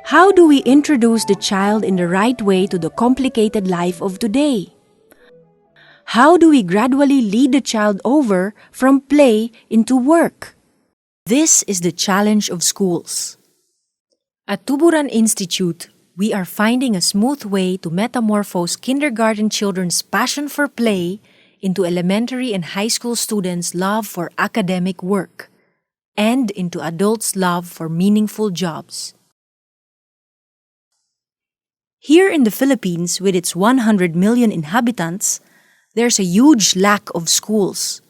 How do we introduce the child in the right way to the complicated life of today? How do we gradually lead the child over from play into work? This is the challenge of schools. At Tuburan Institute, we are finding a smooth way to metamorphose kindergarten children's passion for play into elementary and high school students' love for academic work, and into adults' love for meaningful jobs. Here in the Philippines, with its 100 million inhabitants, there's a huge lack of schools.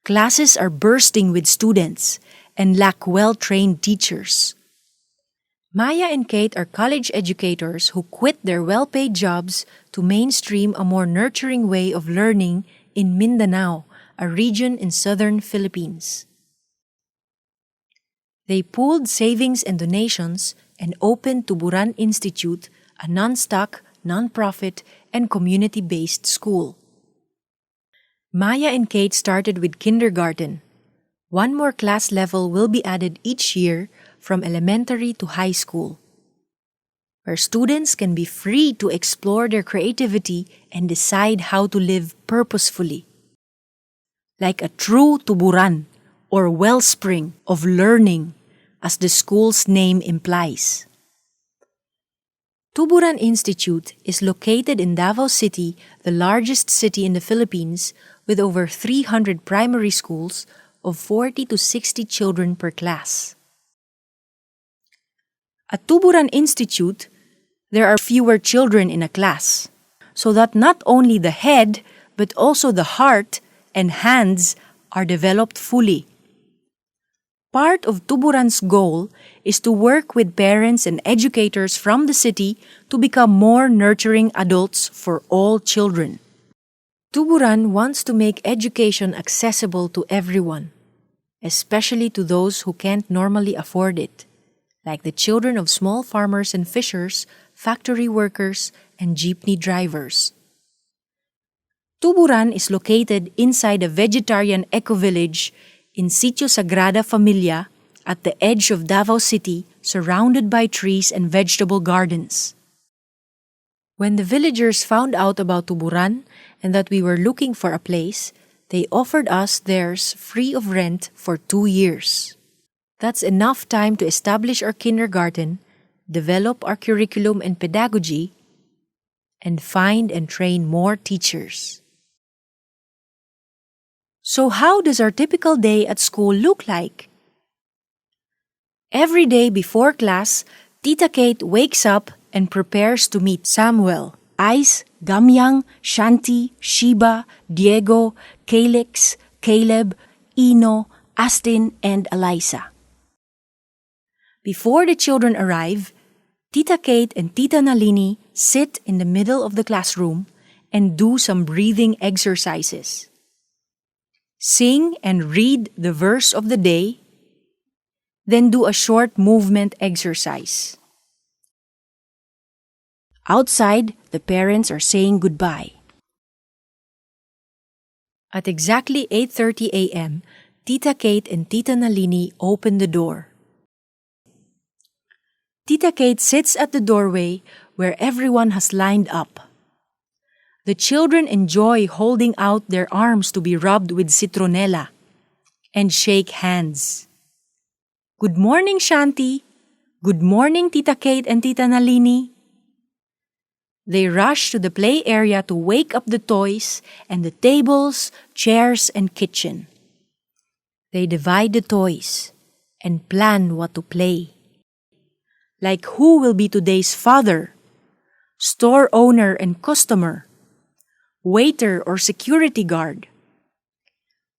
Classes are bursting with students and lack well-trained teachers. Maya and Kate are college educators who quit their well-paid jobs to mainstream a more nurturing way of learning in Mindanao, a region in southern Philippines. They pooled savings and donations and opened Tuburan Institute, a non-stock, non-profit, and community-based school. Maya and Kate started with kindergarten. One more class level will be added each year from elementary to high school, where students can be free to explore their creativity and decide how to live purposefully. Like a true tuburan, or wellspring of learning, as the school's name implies. Tuburan Institute is located in Davao City, the largest city in the Philippines, with over 300 primary schools of 40 to 60 children per class. At Tuburan Institute, there are fewer children in a class, so that not only the head but also the heart and hands are developed fully. Part of Tuburan's goal is to work with parents and educators from the city to become more nurturing adults for all children. Tuburan wants to make education accessible to everyone, especially to those who can't normally afford it, like the children of small farmers and fishers, factory workers, and jeepney drivers. Tuburan is located inside a vegetarian eco-village in Sitio Sagrada Familia at the edge of Davao City, surrounded by trees and vegetable gardens. When the villagers found out about Tuburan and that we were looking for a place, they offered us theirs free of rent for 2 years. That's enough time to establish our kindergarten, develop our curriculum and pedagogy, and find and train more teachers. So how does our typical day at school look like? Every day before class, Tita Kate wakes up and prepares to meet Samuel, Ice, Gamyang, Shanti, Shiba, Diego, Calix, Caleb, Ino, Astin, and Eliza. Before the children arrive, Tita Kate and Tita Nalini sit in the middle of the classroom and do some breathing exercises. Sing and read the verse of the day, then do a short movement exercise. Outside, the parents are saying goodbye. At exactly 8:30 a.m., Tita Kate and Tita Nalini open the door. Tita Kate sits at the doorway where everyone has lined up. The children enjoy holding out their arms to be rubbed with citronella and shake hands. Good morning, Shanti. Good morning, Tita Kate and Tita Nalini. They rush to the play area to wake up the toys and the tables, chairs, and kitchen. They divide the toys and plan what to play. Like who will be today's father, store owner and customer, waiter or security guard.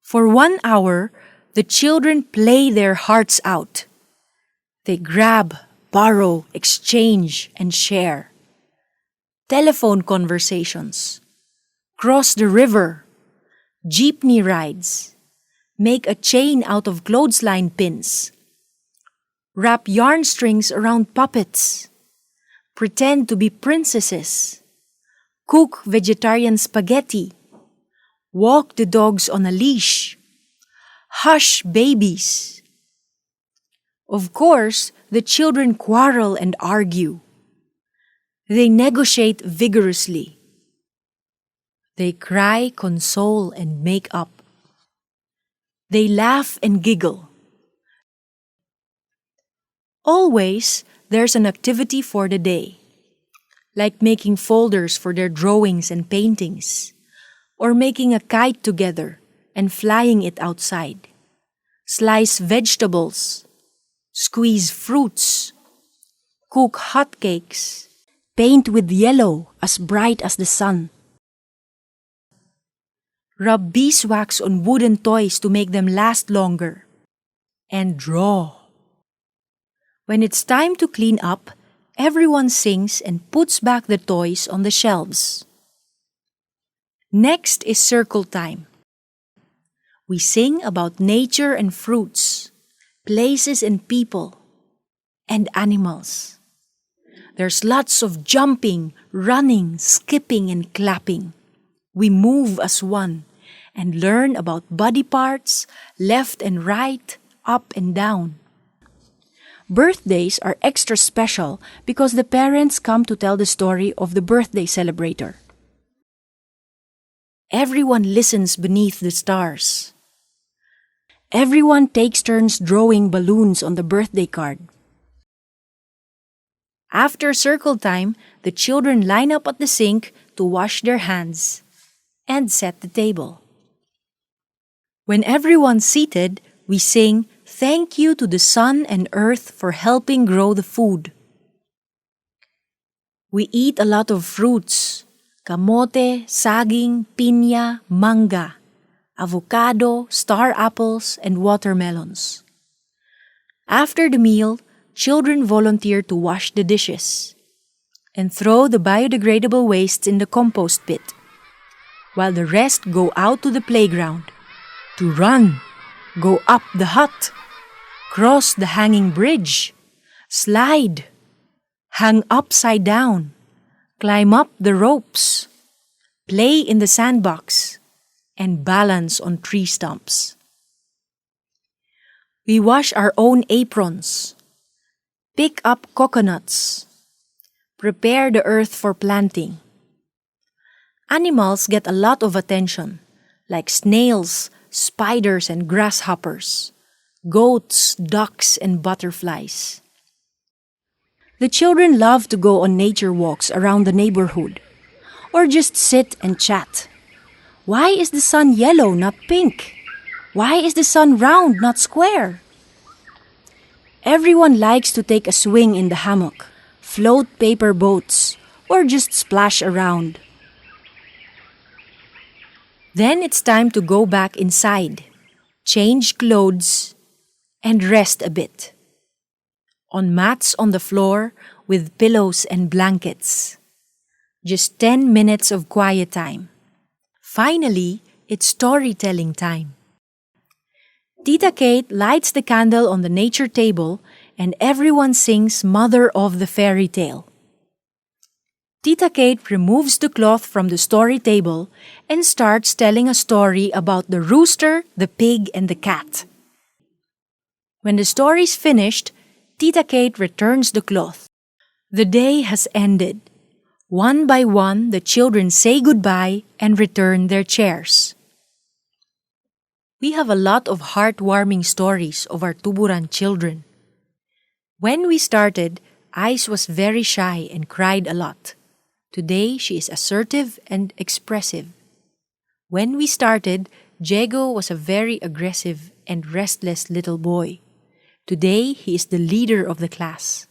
For 1 hour, the children play their hearts out. They grab, borrow, exchange, and share. Telephone conversations, cross the river, jeepney rides, make a chain out of clothesline pins, wrap yarn strings around puppets, pretend to be princesses, cook vegetarian spaghetti, walk the dogs on a leash, hush babies. Of course, the children quarrel and argue. They negotiate vigorously. They cry, console, and make up. They laugh and giggle. Always, there's an activity for the day, like making folders for their drawings and paintings, or making a kite together and flying it outside, slice vegetables, squeeze fruits, cook hot cakes, paint with yellow as bright as the sun, rub beeswax on wooden toys to make them last longer, and draw. When it's time to clean up, everyone sings and puts back the toys on the shelves. Next is circle time. We sing about nature and fruits, places and people, and animals. There's lots of jumping, running, skipping, and clapping. We move as one and learn about body parts, left and right, up and down. Birthdays are extra special because the parents come to tell the story of the birthday celebrator. Everyone listens beneath the stars. Everyone takes turns drawing balloons on the birthday card. After circle time, the children line up at the sink to wash their hands and set the table. When everyone's seated, we sing, "Thank you to the sun and earth for helping grow the food." We eat a lot of fruits, kamote, saging, piña, manga, avocado, star apples, and watermelons. After the meal, children volunteer to wash the dishes and throw the biodegradable wastes in the compost pit, while the rest go out to the playground to run, go up the hut, cross the hanging bridge, slide, hang upside down, climb up the ropes, play in the sandbox, and balance on tree stumps. We wash our own aprons, pick up coconuts, prepare the earth for planting. Animals get a lot of attention, like snails, spiders, and grasshoppers, goats, ducks, and butterflies. The children love to go on nature walks around the neighborhood, or just sit and chat. Why is the sun yellow, not pink? Why is the sun round, not square? Everyone likes to take a swing in the hammock, float paper boats, or just splash around. Then it's time to go back inside, change clothes, and rest a bit. On mats on the floor with pillows and blankets. Just 10 minutes of quiet time. Finally, it's storytelling time. Tita Kate lights the candle on the nature table and everyone sings Mother of the Fairy Tale. Tita Kate removes the cloth from the story table and starts telling a story about the rooster, the pig, and the cat. When the story's finished, Tita Kate returns the cloth. The day has ended. One by one, the children say goodbye and return their chairs. We have a lot of heartwarming stories of our Tuburan children. When we started, Ice was very shy and cried a lot. Today, she is assertive and expressive. When we started, Diego was a very aggressive and restless little boy. Today, he is the leader of the class.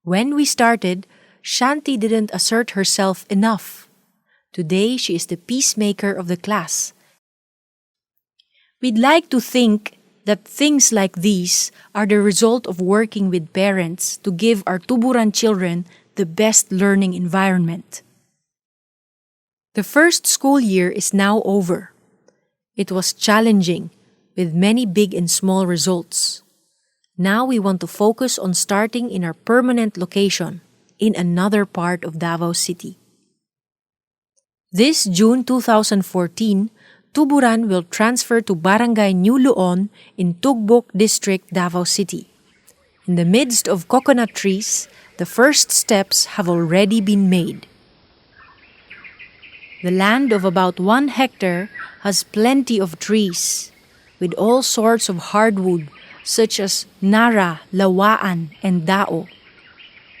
When we started, Shanti didn't assert herself enough. Today, she is the peacemaker of the class. We'd like to think that things like these are the result of working with parents to give our Tuburan children the best learning environment. The first school year is now over. It was challenging, with many big and small results. Now we want to focus on starting in our permanent location, in another part of Davao City. This June 2014, Tuburan will transfer to Barangay New Luon in Tugbok District, Davao City. In the midst of coconut trees, the first steps have already been made. The land of about 1 hectare has plenty of trees, with all sorts of hardwood such as nara, lawaan, and dao.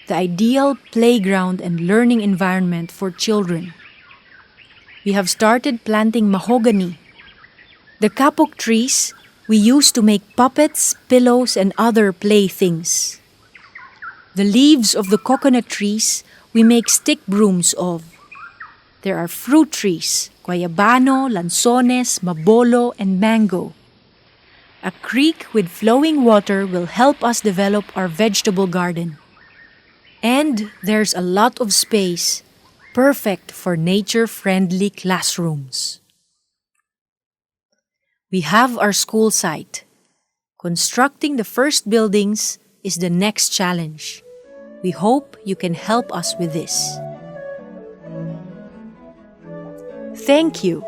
The ideal playground and learning environment for children. We have started planting mahogany. The kapok trees we use to make puppets, pillows, and other playthings. The leaves of the coconut trees we make stick brooms of. There are fruit trees, guayabano, lanzones, mabolo, and mango. A creek with flowing water will help us develop our vegetable garden. And there's a lot of space, perfect for nature-friendly classrooms. We have our school site. Constructing the first buildings is the next challenge. We hope you can help us with this. Thank you.